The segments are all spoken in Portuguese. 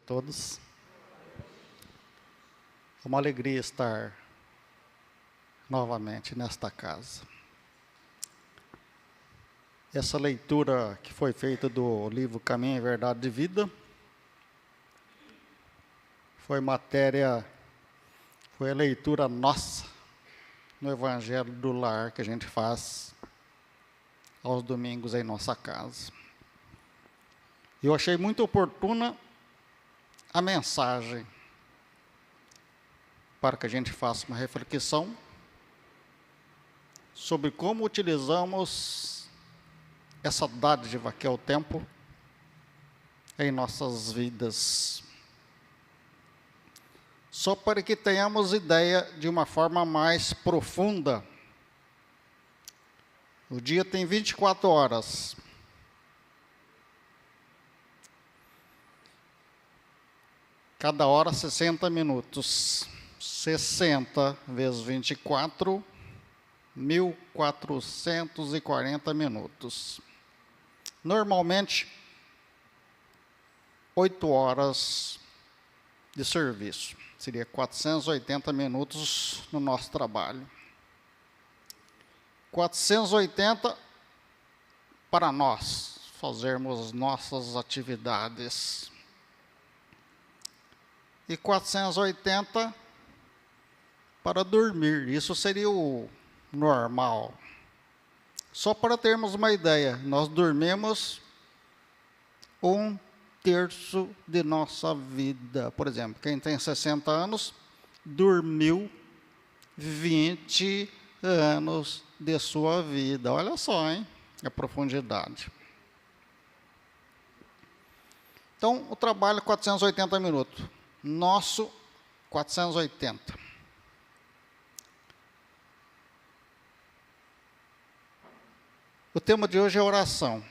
Todos. É uma alegria estar novamente nesta casa. Essa leitura que foi feita do livro Caminho, Verdade e Vida foi a leitura nossa no Evangelho do Lar que a gente faz aos domingos em nossa casa. Eu achei muito oportuna a mensagem para que a gente faça uma reflexão sobre como utilizamos essa dádiva que é o tempo em nossas vidas. Só para que tenhamos ideia de uma forma mais profunda. O dia tem 24 horas. Cada hora 60 minutos. 60 vezes 24, 1.440 minutos. Normalmente, 8 horas de serviço. Seria 480 minutos no nosso trabalho. 480 para nós fazermos nossas atividades. E 480 para dormir. Isso seria o normal. Só para termos uma ideia, nós dormimos 1/3 de nossa vida. Por exemplo, quem tem 60 anos, dormiu 20 anos de sua vida. Olha só, hein? A profundidade. Então, o trabalho é 480 minutos. Nosso, 480. O tema de hoje é oração.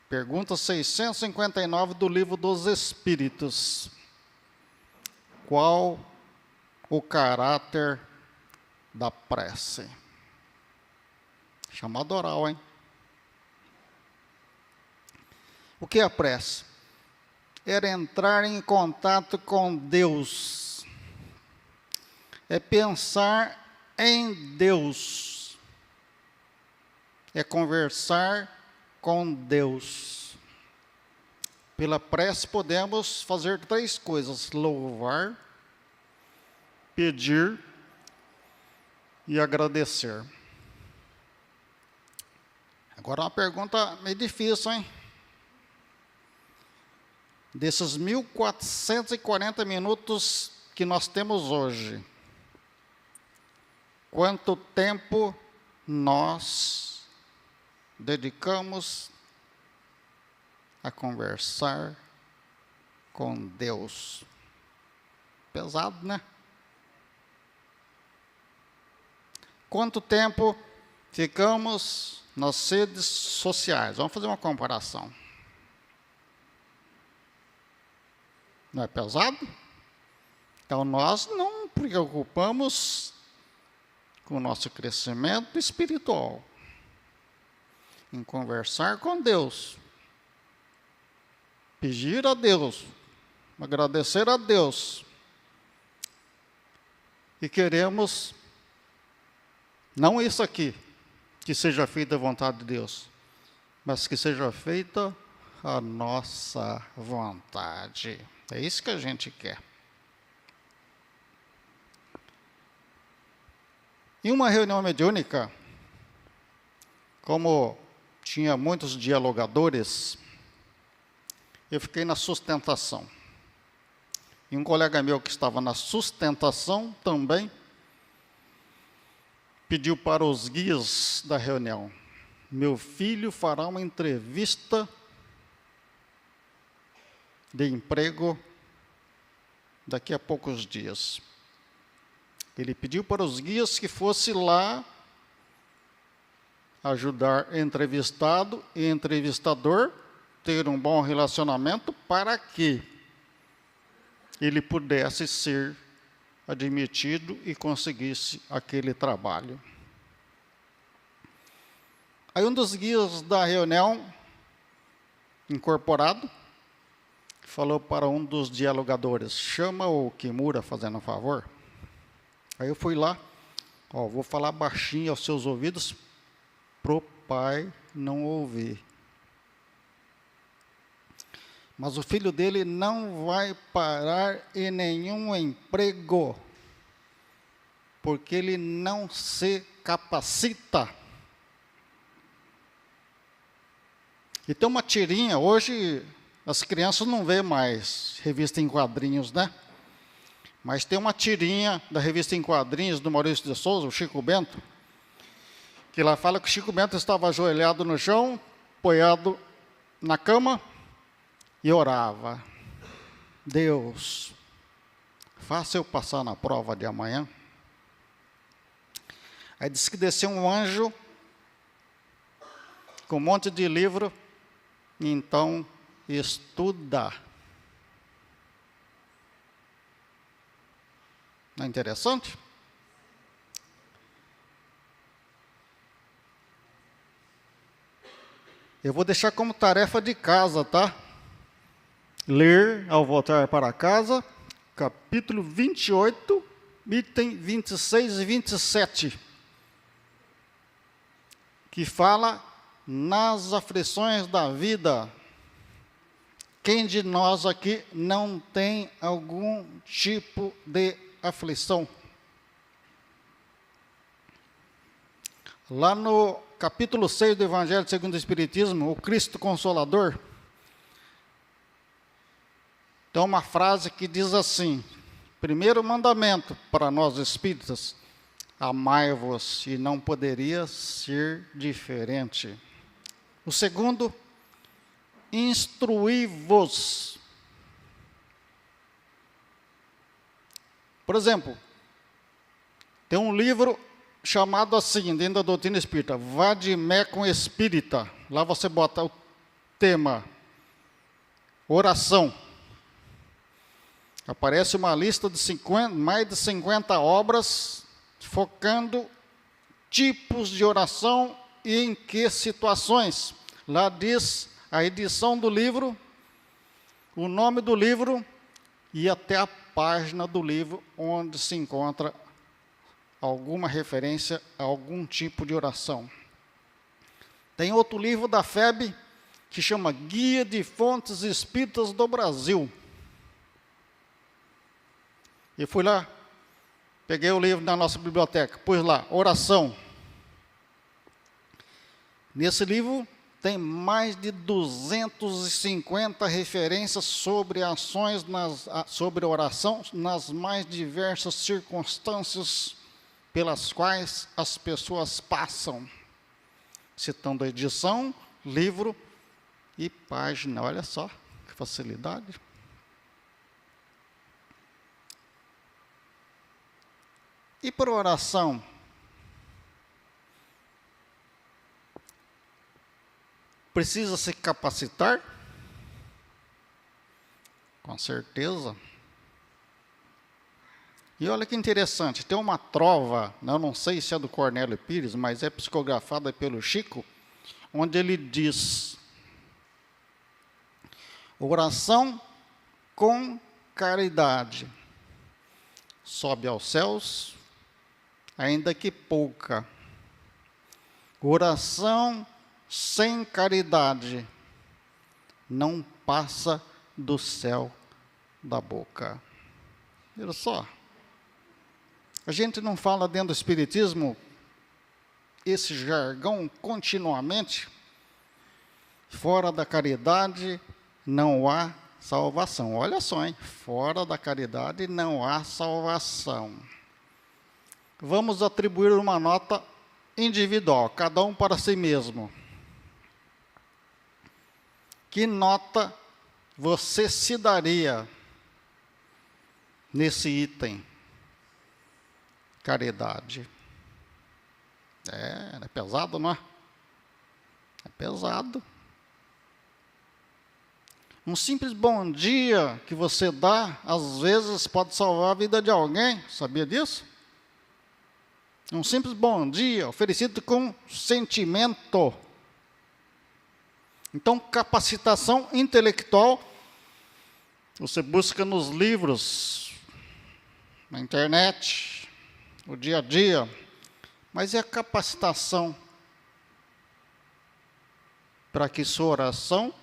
Pergunta 659 do Livro dos Espíritos. Qual o caráter da prece? Chamado oral, hein? O que é a prece? Era entrar em contato com Deus. É pensar em Deus. É conversar com Deus. Pela prece podemos fazer 3 coisas: louvar, pedir e agradecer. Agora uma pergunta meio difícil, hein? Desses 1.440 minutos que nós temos hoje, quanto tempo nós dedicamos a conversar com Deus? Pesado, né? Quanto tempo ficamos nas redes sociais? Vamos fazer uma comparação. Não é pesado? Então, nós não preocupamos com o nosso crescimento espiritual, em conversar com Deus, pedir a Deus, agradecer a Deus, e queremos, não isso aqui, que seja feita a vontade de Deus, mas que seja feita a nossa vontade. É isso que a gente quer. Em uma reunião mediúnica, como tinha muitos dialogadores, eu fiquei na sustentação. E um colega meu que estava na sustentação também pediu para os guias da reunião: meu filho fará uma entrevista de emprego daqui a poucos dias. Ele pediu para os guias que fosse lá ajudar entrevistado e entrevistador ter um bom relacionamento para que ele pudesse ser admitido e conseguisse aquele trabalho. Aí um dos guias da reunião, incorporado, falou para um dos dialogadores: chama o Kimura, fazendo um favor. Aí eu fui lá, vou falar baixinho aos seus ouvidos, pro pai não ouvir. Mas o filho dele não vai parar em nenhum emprego, porque ele não se capacita. E tem uma tirinha, hoje as crianças não vê mais revista em quadrinhos, né? Mas tem uma tirinha da revista em quadrinhos do Maurício de Souza, o Chico Bento, que lá fala que o Chico Bento estava ajoelhado no chão, apoiado na cama, e orava: Deus, faça eu passar na prova de amanhã. Aí diz que desceu um anjo com um monte de livro, e então estuda. Não é interessante? Eu vou deixar como tarefa de casa, tá? Ler, ao voltar para casa, capítulo 28, item 26 e 27, que fala nas aflições da vida. Quem de nós aqui não tem algum tipo de aflição? Lá no capítulo 6 do Evangelho segundo o Espiritismo, o Cristo Consolador, tem uma frase que diz assim: primeiro mandamento para nós espíritas, amai-vos, e não poderia ser diferente. O segundo, instruí-vos. Por exemplo, tem um livro chamado assim, dentro da doutrina espírita, Vadimé com Espírita. Lá você bota o tema oração. Aparece uma lista de mais de 50 obras, focando tipos de oração e em que situações. Lá diz a edição do livro, o nome do livro e até a página do livro onde se encontra alguma referência a algum tipo de oração. Tem outro livro da FEB que chama Guia de Fontes Espíritas do Brasil. E fui lá, peguei o livro na nossa biblioteca, pus lá, oração. Nesse livro tem mais de 250 referências sobre ações, sobre oração, nas mais diversas circunstâncias pelas quais as pessoas passam, citando a edição, livro e página. Olha só que facilidade. E por oração? Precisa se capacitar? Com certeza. E olha que interessante, tem uma trova, eu não sei se é do Cornélio Pires, mas é psicografada pelo Chico, onde ele diz: oração com caridade sobe aos céus, ainda que pouca. Oração sem caridade não passa do céu da boca. Olha só. A gente não fala dentro do Espiritismo esse jargão continuamente? Fora da caridade não há salvação. Olha só, hein? Fora da caridade não há salvação. Vamos atribuir uma nota individual, cada um para si mesmo. Que nota você se daria nesse item? Caridade. É pesado, não é? É pesado. Um simples bom dia que você dá, às vezes pode salvar a vida de alguém, sabia disso? Um simples bom dia, oferecido com sentimento. Então, capacitação intelectual Você busca nos livros, na internet, no dia a dia, mas e a capacitação para que sua oração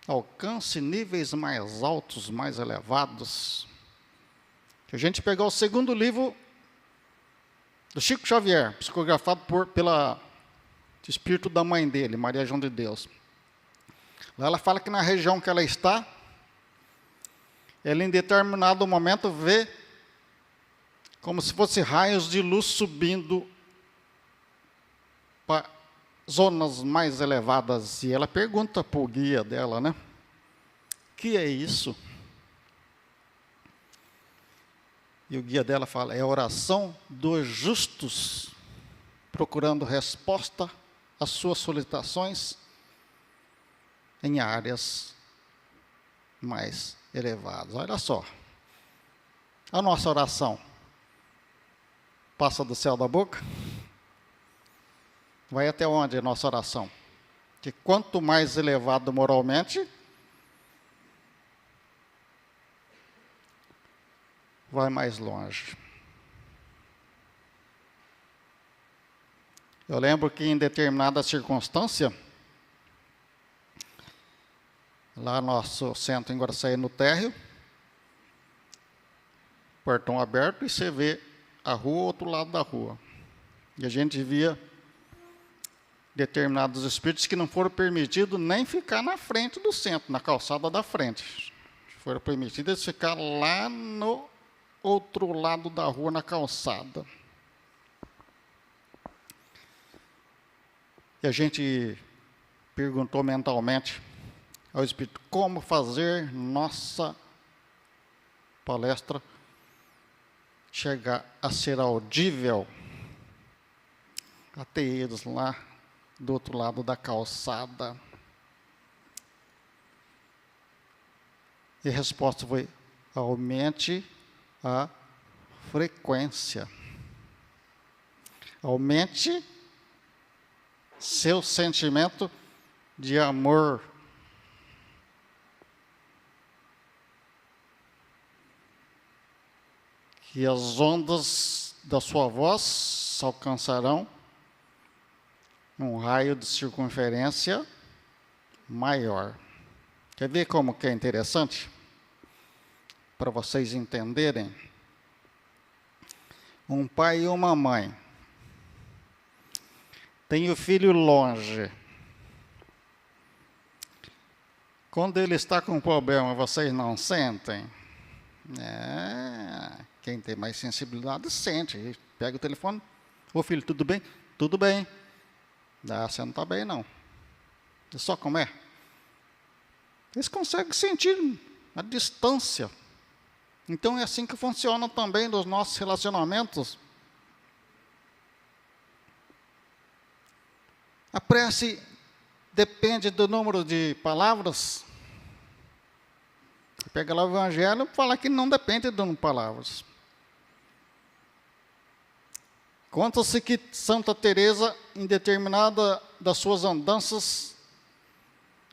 alcance níveis mais altos, mais elevados? Se a gente pegar o segundo livro do Chico Xavier, psicografado pela espírito da mãe dele, Maria João de Deus. Lá ela fala que na região que ela está, ela em determinado momento vê como se fosse raios de luz subindo para zonas mais elevadas. E ela pergunta para o guia dela, né? Que é isso? E o guia dela fala, é a oração dos justos, procurando resposta às suas solicitações em áreas mais elevadas. Olha só, a nossa oração passa do céu da boca? Vai até onde a nossa oração? Que quanto mais elevado moralmente, vai mais longe. Eu lembro que em determinada circunstância, lá no nosso centro em Guaraçaí, no térreo, portão aberto, e você vê a rua, outro lado da rua. E a gente via determinados espíritos que não foram permitidos nem ficar na frente do centro, na calçada da frente. Foram permitidos ficar lá no outro lado da rua, na calçada. E a gente perguntou mentalmente ao Espírito como fazer nossa palestra chegar a ser audível até eles lá do outro lado da calçada. E a resposta foi: aumente a frequência. Aumente seu sentimento de amor. Que as ondas da sua voz alcançarão um raio de circunferência maior. Quer ver como que é interessante? Para vocês entenderem. Um pai e uma mãe tem o filho longe. Quando ele está com um problema, vocês não sentem? Quem tem mais sensibilidade sente. Pega o telefone. Ô filho, tudo bem? Tudo bem. Você não está bem, não. É só como é. Eles conseguem sentir a distância. Então é assim que funciona também nos nossos relacionamentos. A prece depende do número de palavras. Pega lá o Evangelho e fala que não depende do número de palavras. Conta-se que Santa Teresa, em determinada das suas andanças,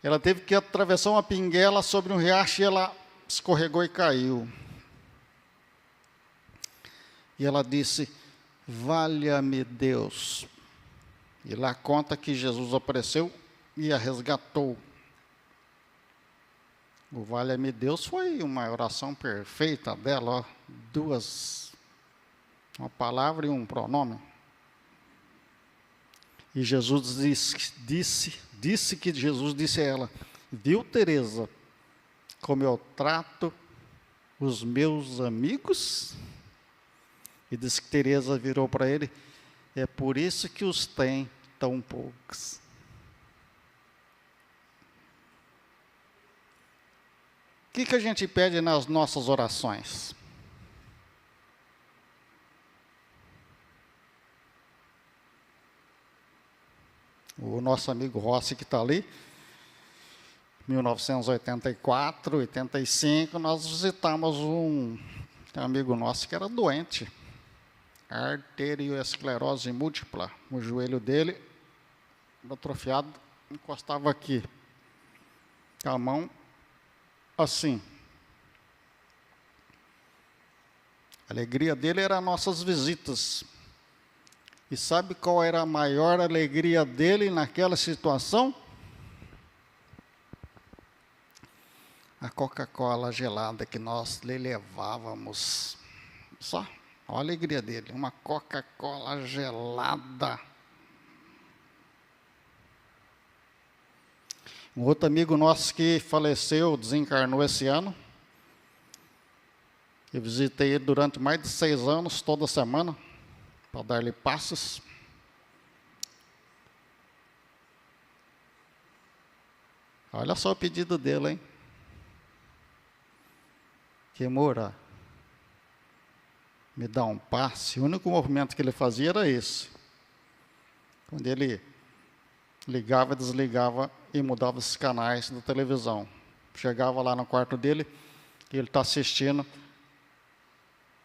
ela teve que atravessar uma pinguela sobre um riacho e ela escorregou e caiu. E ela disse: valha-me Deus. E lá conta que Jesus apareceu e a resgatou. O valha-me Deus foi uma oração perfeita dela, uma palavra e um pronome. E Jesus disse que Jesus disse a ela: viu, Teresa, como eu trato os meus amigos? E disse que Teresa virou para ele: é por isso que os tem tão poucos. O que a gente pede nas nossas orações? O nosso amigo Rossi, que está ali, 1984, 85, nós visitamos um amigo nosso que era doente, arteriosclerose múltipla. O joelho dele, atrofiado, encostava aqui. A mão assim. A alegria dele era nossas visitas. E sabe qual era a maior alegria dele naquela situação? A Coca-Cola gelada que nós lhe levávamos. Só, olha a alegria dele, uma Coca-Cola gelada. Um outro amigo nosso que faleceu, desencarnou esse ano. Eu visitei ele durante mais de 6 anos, toda semana, para dar-lhe passos. Olha só o pedido dele, hein? Kimura, me dá um passe. O único movimento que ele fazia era esse. Quando ele ligava, desligava e mudava os canais da televisão. Chegava lá no quarto dele e ele está assistindo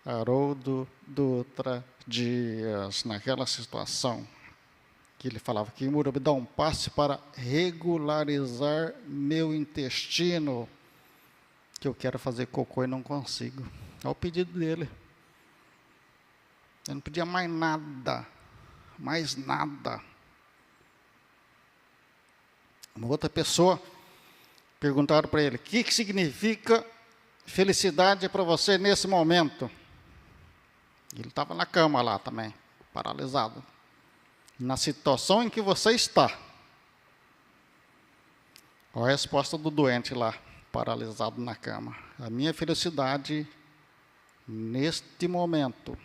Haroldo Dutra Dias, naquela situação que ele falava que Kimura, me dá um passe para regularizar meu intestino, que eu quero fazer cocô e não consigo. É o pedido dele. Ele não pedia mais nada, mais nada. Uma outra pessoa, perguntaram para ele, o que significa felicidade para você nesse momento? Ele estava na cama lá também, paralisado. Na situação em que você está. Olha a resposta do doente lá, paralisado na cama. A minha felicidade neste momento,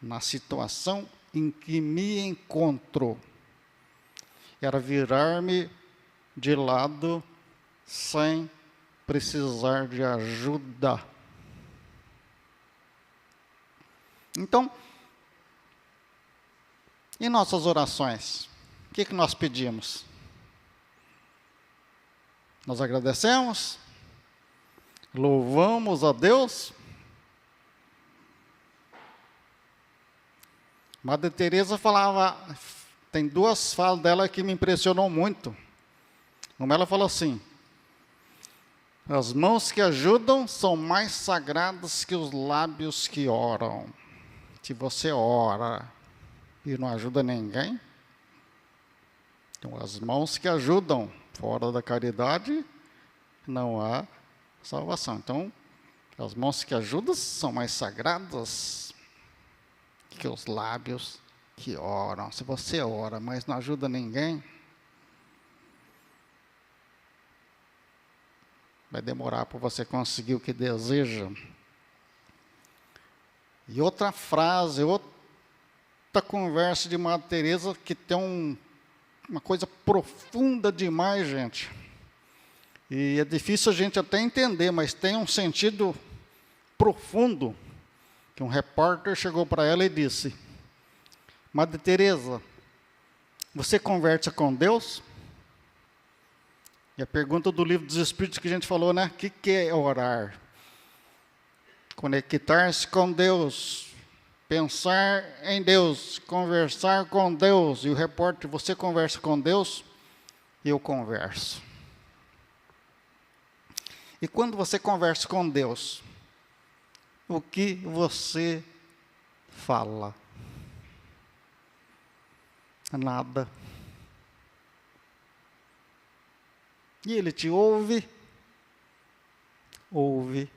na situação em que me encontro, era virar-me de lado sem precisar de ajuda. Então, em nossas orações, o que nós pedimos? Nós agradecemos? Louvamos a Deus? Madre Teresa falava, tem 2 falas dela que me impressionou muito. Uma, ela falou assim, as mãos que ajudam são mais sagradas que os lábios que oram. Se você ora e não ajuda ninguém, então as mãos que ajudam, fora da caridade, não há salvação. Então, as mãos que ajudam são mais sagradas que os lábios que oram. Se você ora, mas não ajuda ninguém, vai demorar para você conseguir o que deseja. E outra frase, outra conversa de Madre Teresa que tem uma coisa profunda demais, gente. E é difícil a gente até entender, mas tem um sentido profundo. Que um repórter chegou para ela e disse, Madre Teresa, você conversa com Deus? E a pergunta do Livro dos Espíritos que a gente falou, né? O que é orar? Conectar-se com Deus, pensar em Deus, conversar com Deus. E o repórter, você conversa com Deus? Eu converso. E quando você conversa com Deus, o que você fala? Nada. E ele te ouve? Ouve.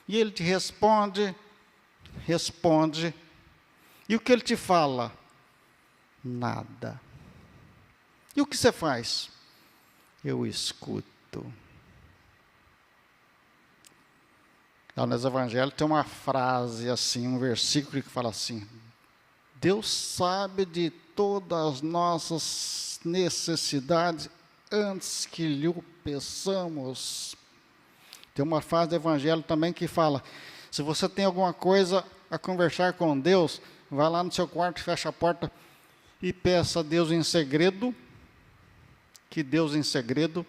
E ele te responde? Responde. E o que ele te fala? Nada. E o que você faz? Eu escuto. Lá nos Evangelhos tem uma frase assim, um versículo que fala assim, Deus sabe de todas as nossas necessidades antes que lhe peçamos. Tem uma frase do Evangelho também que fala, se você tem alguma coisa a conversar com Deus, vai lá no seu quarto, fecha a porta e peça a Deus em segredo, que Deus em segredo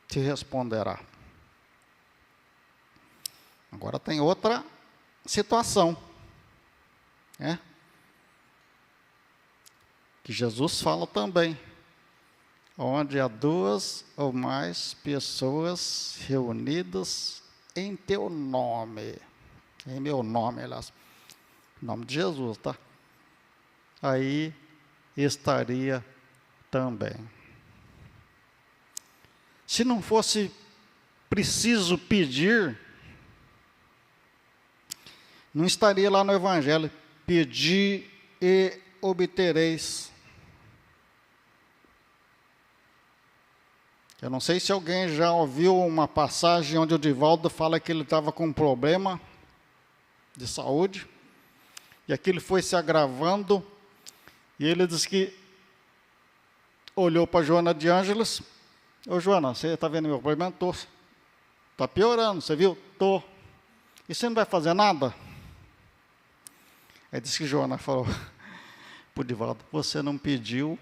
te responderá. Agora tem outra situação, né? Que Jesus fala também. onde há duas ou mais pessoas reunidas em teu nome, em meu nome, aliás, em nome de Jesus, tá? Aí estaria também. Se não fosse preciso pedir, não estaria lá no Evangelho, pedi e obtereis. Eu não sei se alguém já ouviu uma passagem onde o Divaldo fala que ele estava com um problema de saúde, e aquilo foi se agravando, e ele disse que olhou para Joana de Ângeles: ô Joana, você está vendo meu problema? Estou. Está piorando, você viu? Estou. E você não vai fazer nada? Aí disse que Joana falou para o Divaldo: você não pediu.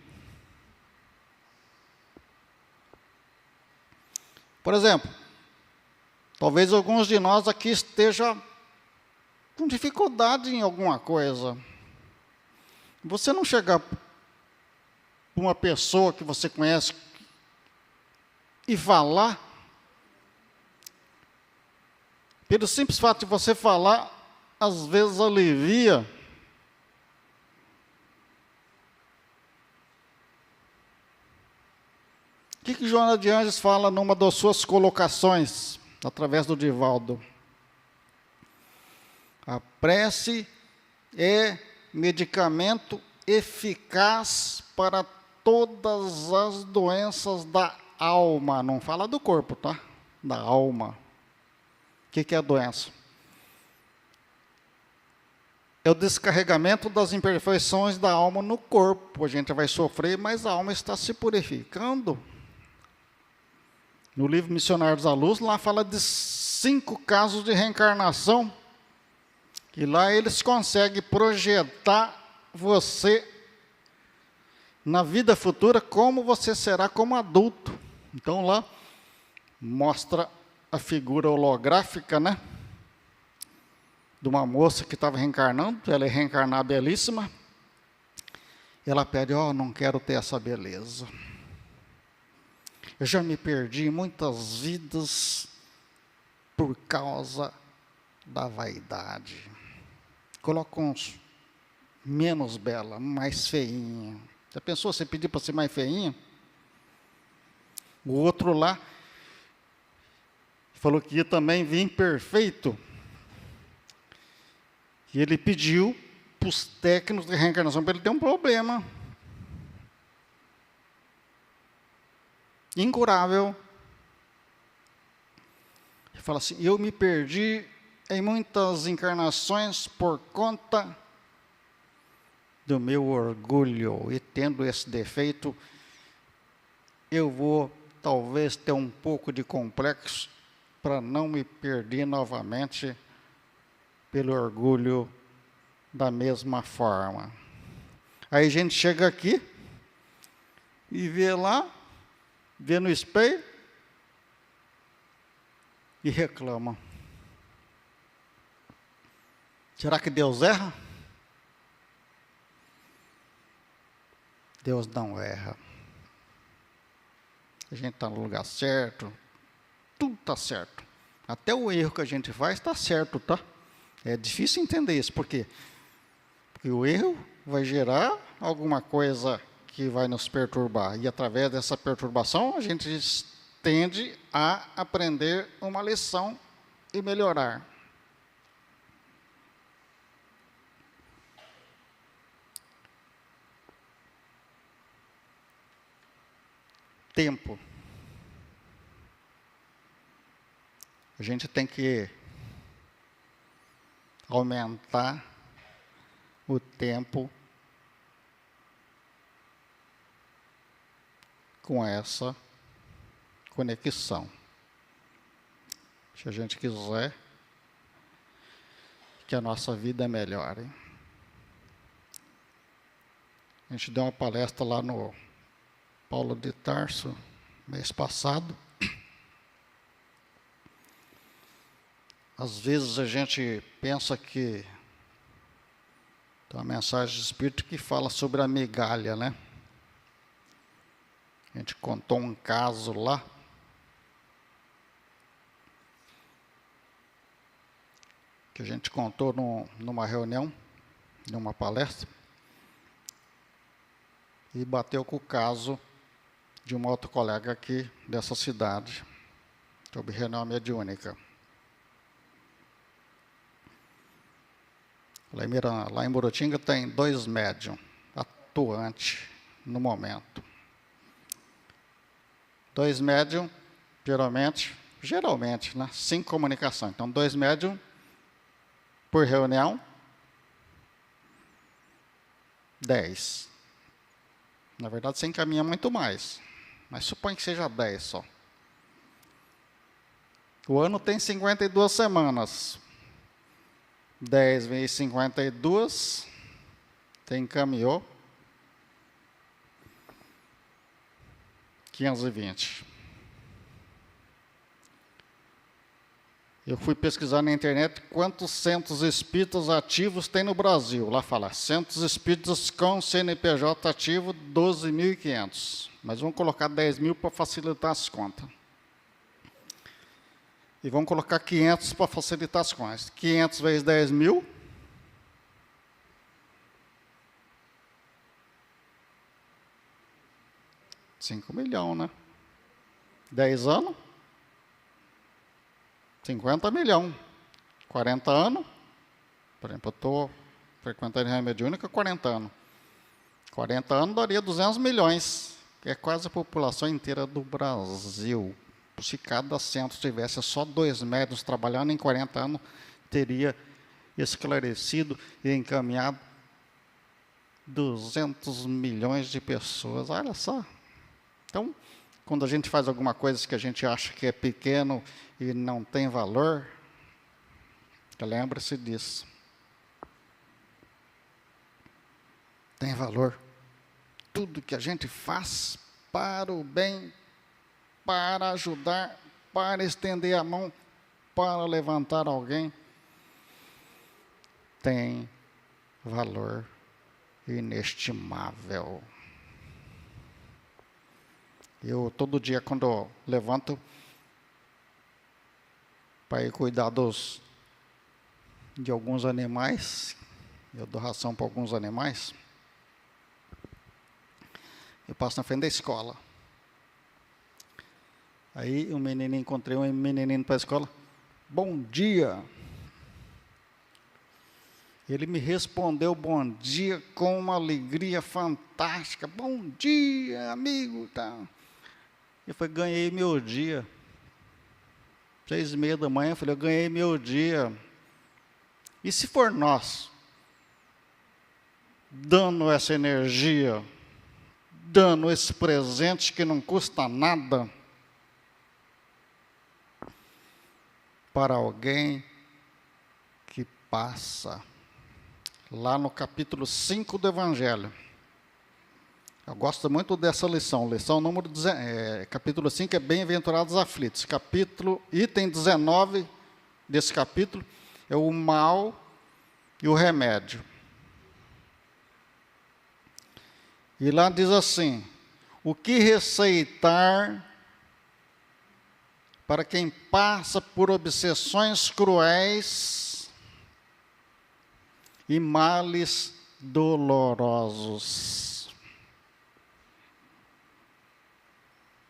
Por exemplo, talvez alguns de nós aqui estejam com dificuldade em alguma coisa. Você não chegar para uma pessoa que você conhece e falar, pelo simples fato de você falar, às vezes alivia. O que Joana de Ângeles fala numa das suas colocações, através do Divaldo? A prece é medicamento eficaz para todas as doenças da alma. Não fala do corpo, tá? Da alma. O que é a doença? É o descarregamento das imperfeições da alma no corpo. A gente vai sofrer, mas a alma está se purificando. No livro Missionários à Luz, lá fala de 5 casos de reencarnação, que lá eles conseguem projetar você na vida futura como você será como adulto. Então lá mostra a figura holográfica, né? De uma moça que estava reencarnando, ela é reencarnar belíssima. E ela pede: não quero ter essa beleza. Eu já me perdi em muitas vidas por causa da vaidade. Coloca uns menos bela, mais feinha. Já pensou você pedir para ser mais feinha? O outro lá falou que ia também vir perfeito. E ele pediu para os técnicos de reencarnação para ele ter um problema incurável. Ele fala assim: eu me perdi em muitas encarnações por conta do meu orgulho, e tendo esse defeito, eu vou talvez ter um pouco de complexo para não me perder novamente pelo orgulho da mesma forma. Aí a gente chega aqui e vê lá, vê no espelho e reclama. Será que Deus erra? Deus não erra. A gente está no lugar certo, tudo está certo. Até o erro que a gente faz está certo, tá? É difícil entender isso. Por quê? Porque o erro vai gerar alguma coisa que vai nos perturbar. E através dessa perturbação, a gente tende a aprender uma lição e melhorar. Tempo. A gente tem que aumentar o tempo com essa conexão. Se a gente quiser que a nossa vida melhore. A gente deu uma palestra lá no Paulo de Tarso, mês passado. Às vezes a gente pensa que tem uma mensagem de espírito que fala sobre a migalha, né? A gente contou um caso lá, que a gente contou numa reunião, numa palestra, e bateu com o caso de um outro colega aqui dessa cidade, sobre reunião mediúnica. Lá em Murutinga tem 2 médiums atuantes no momento. 2 médiums, geralmente, né, 5 comunicações. Então, 2 médiums por reunião, 10. Na verdade, você encaminha muito mais, mas supõe que seja 10 só. O ano tem 52 semanas. 10 vezes 52, você encaminhou 520. Eu fui pesquisar na internet quantos centros espíritas ativos tem no Brasil. Lá fala, centros espíritas com CNPJ ativo, 12.500. Mas vamos colocar 10.000 para facilitar as contas. E vamos colocar 500 para facilitar as contas. 500 vezes 10.000. R$5 milhões, né? 10 anos? 50 milhões. 40 anos? Por exemplo, eu estou frequentando a mediúnica há 40 anos. 40 anos daria 200 milhões, que é quase a população inteira do Brasil. Se cada centro tivesse só 2 médiuns trabalhando, em 40 anos, teria esclarecido e encaminhado 200 milhões de pessoas. Olha só. Então, quando a gente faz alguma coisa que a gente acha que é pequeno e não tem valor, lembre-se disso. Tem valor. Tudo que a gente faz para o bem, para ajudar, para estender a mão, para levantar alguém, tem valor inestimável. Eu, todo dia, quando eu levanto para ir cuidar de alguns animais, eu dou ração para alguns animais, eu passo na frente da escola. Aí encontrei um menininho para a escola, bom dia. Ele me respondeu bom dia com uma alegria fantástica. Bom dia, amigo. Tá. Eu falei, ganhei meu dia. 6:30 da manhã, eu falei, eu ganhei meu dia. E se for nós, dando essa energia, dando esse presente que não custa nada, para alguém que passa, lá no capítulo 5 do Evangelho. Eu gosto muito dessa lição número capítulo 5 é Bem-aventurados aflitos. Item 19 desse capítulo é o mal e o remédio. E lá diz assim, o que receitar para quem passa por obsessões cruéis e males dolorosos.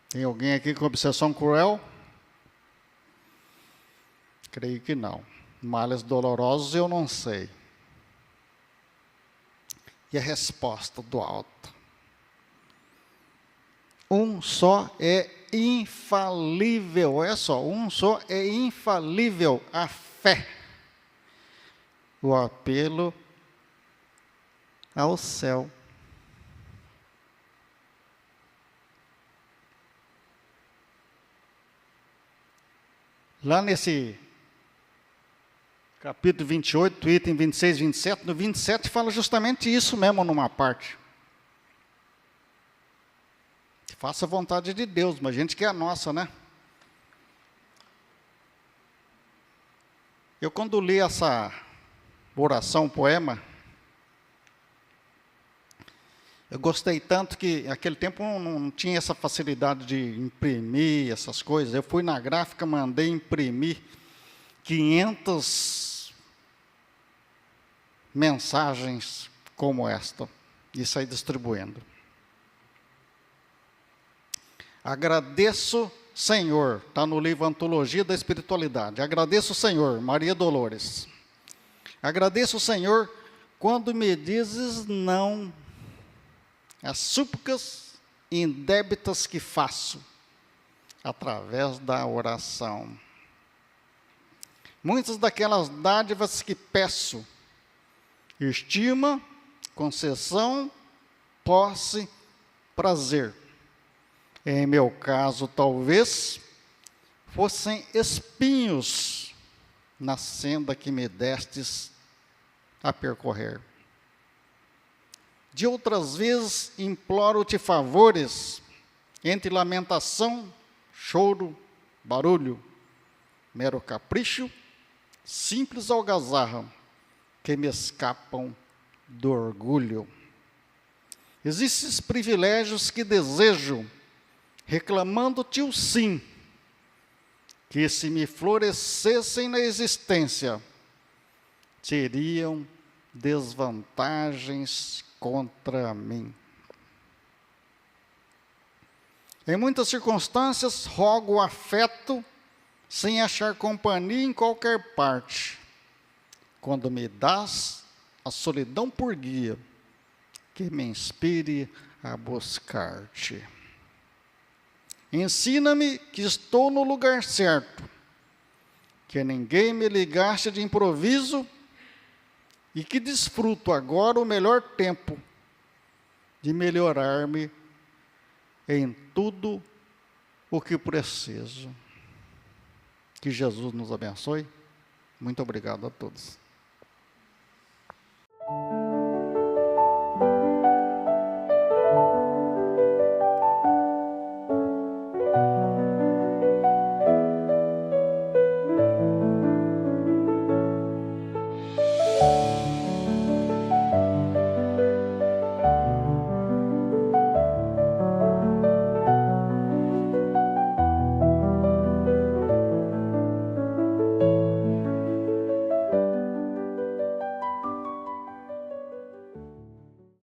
Tem alguém aqui com obsessão cruel? Creio que não. Males dolorosos eu não sei. E a resposta do alto? Um só é infalível, olha só, um só é infalível, a fé. O apelo ao céu. Lá nesse capítulo 28, item 26 e 27, no 27 fala justamente isso mesmo numa parte. Faça a vontade de Deus, mas a gente quer a nossa, né? Eu, quando li essa oração, poema, Eu gostei tanto que, naquele tempo, não tinha essa facilidade de imprimir essas coisas. Eu fui na gráfica, mandei imprimir 500 mensagens como esta, e saí distribuindo. Agradeço, Senhor, está no livro Antologia da Espiritualidade. Agradeço, Senhor, Maria Dolores. Agradeço, Senhor, quando me dizes não as súplicas indébitas que faço através da oração. Muitas daquelas dádivas que peço, estima, concessão, posse, prazer. Em meu caso, talvez, fossem espinhos na senda que me destes a percorrer. De outras vezes, imploro-te favores, entre lamentação, choro, barulho, mero capricho, simples algazarra, que me escapam do orgulho. Existem privilégios que desejo, reclamando-te o sim, que se me florescessem na existência, teriam desvantagens contra mim. Em muitas circunstâncias, rogo o afeto, sem achar companhia em qualquer parte. Quando me dás a solidão por guia, que me inspire a buscar-te. Ensina-me que estou no lugar certo, que ninguém me ligaste de improviso e que desfruto agora o melhor tempo de melhorar-me em tudo o que preciso. Que Jesus nos abençoe. Muito obrigado a todos.